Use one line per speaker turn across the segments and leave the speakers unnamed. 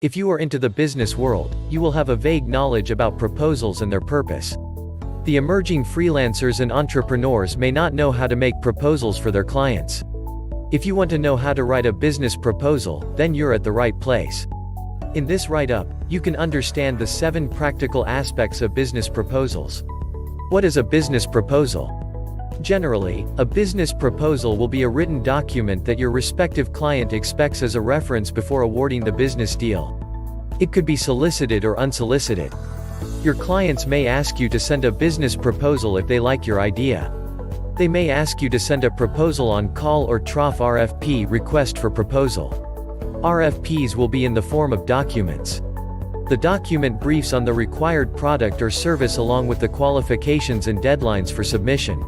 If you are into the business world, you will have a vague knowledge about proposals and their purpose. The emerging freelancers and entrepreneurs may not know how to make proposals for their clients. If you want to know how to write a business proposal, then you're at the right place. In this write-up, you can understand the 7 practical aspects of business proposals. What is a business proposal? Generally, a business proposal will be a written document that your respective client expects as a reference before awarding the business deal. It could be solicited or unsolicited. Your clients may ask you to send a business proposal if they like your idea. They may ask you to send a proposal on call or RFP, request for proposal. RFPs will be in the form of documents. The document briefs on the required product or service along with the qualifications and deadlines for submission.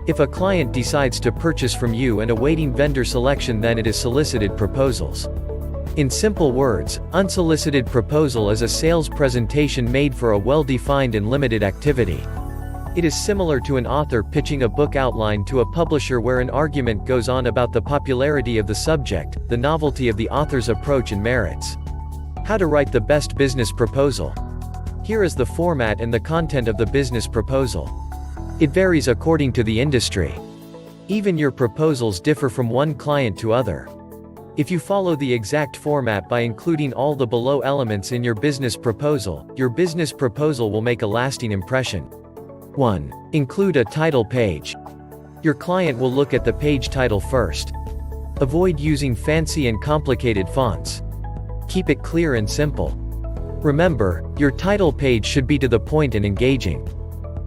If a client decides to purchase from you and awaiting vendor selection, then it is solicited proposals. In simple words, unsolicited proposal is a sales presentation made for a well-defined and limited activity. It is similar to an author pitching a book outline to a publisher where an argument goes on about the popularity of the subject, the novelty of the author's approach and merits. How to write the best business proposal. Here is the format and the content of the business proposal. It varies according to the industry. Even your proposals differ from one client to other. If you follow the exact format by including all the below elements in your business proposal will make a lasting impression. 1. Include a title page. Your client will look at the page title first. Avoid using fancy and complicated fonts. Keep it clear and simple. Remember, your title page should be to the point and engaging.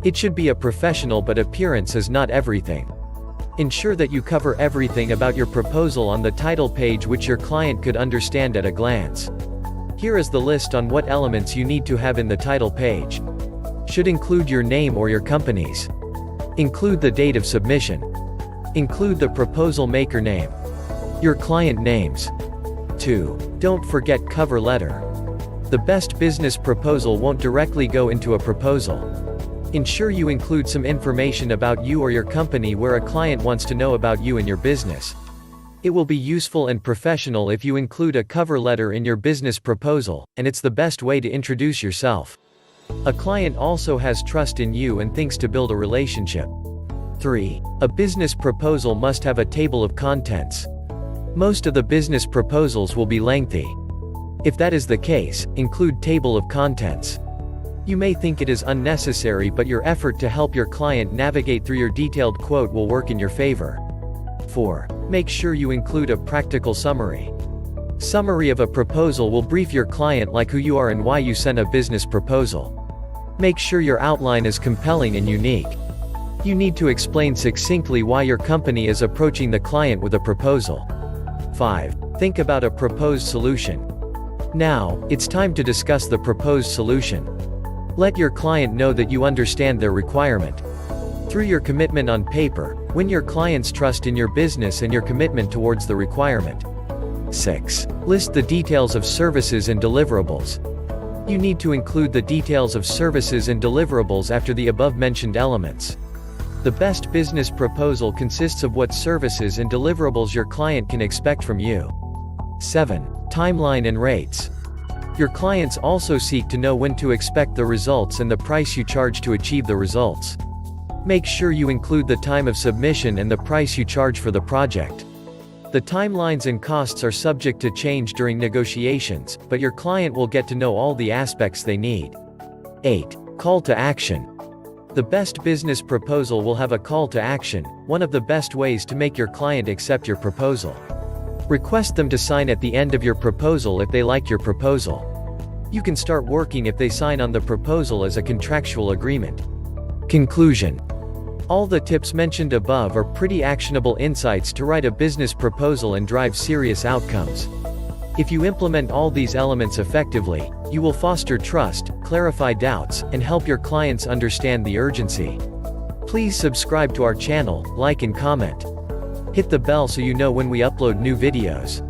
It should be a professional, but appearance is not everything. Ensure that you cover everything about your proposal on the title page which your client could understand at a glance. Here is the list on what elements you need to have in the title page. Should include your name or your company's. Include the date of submission. Include the proposal maker name. Your client names. 2. Don't forget cover letter. The best business proposal won't directly go into a proposal. Ensure you include some information about you or your company where a client wants to know about you and your business. It will be useful and professional if you include a cover letter in your business proposal, and it's the best way to introduce yourself. A client also has trust in you and thinks to build a relationship. 3. A business proposal must have a table of contents. Most of the business proposals will be lengthy. If that is the case, include table of contents. You may think it is unnecessary, but your effort to help your client navigate through your detailed quote will work in your favor. 4. Make sure you include a practical summary. Summary of a proposal will brief your client like who you are and why you sent a business proposal. Make sure your outline is compelling and unique. You need to explain succinctly why your company is approaching the client with a proposal. 5. Think about a proposed solution. Now, it's time to discuss the proposed solution. Let your client know that you understand their requirement. Through your commitment on paper, win your client's trust in your business and your commitment towards the requirement. 6. List the details of services and deliverables. You need to include the details of services and deliverables after the above-mentioned elements. The best business proposal consists of what services and deliverables your client can expect from you. 7. Timeline and rates. Your clients also seek to know when to expect the results and the price you charge to achieve the results. Make sure you include the time of submission and the price you charge for the project. The timelines and costs are subject to change during negotiations, but your client will get to know all the aspects they need. 8. Call to action. The best business proposal will have a call to action, one of the best ways to make your client accept your proposal. Request them to sign at the end of your proposal if they like your proposal. You can start working if they sign on the proposal as a contractual agreement. Conclusion. All the tips mentioned above are pretty actionable insights to write a business proposal and drive serious outcomes. If you implement all these elements effectively, you will foster trust, clarify doubts, and help your clients understand the urgency. Please subscribe to our channel, like and comment. Hit the bell so you know when we upload new videos.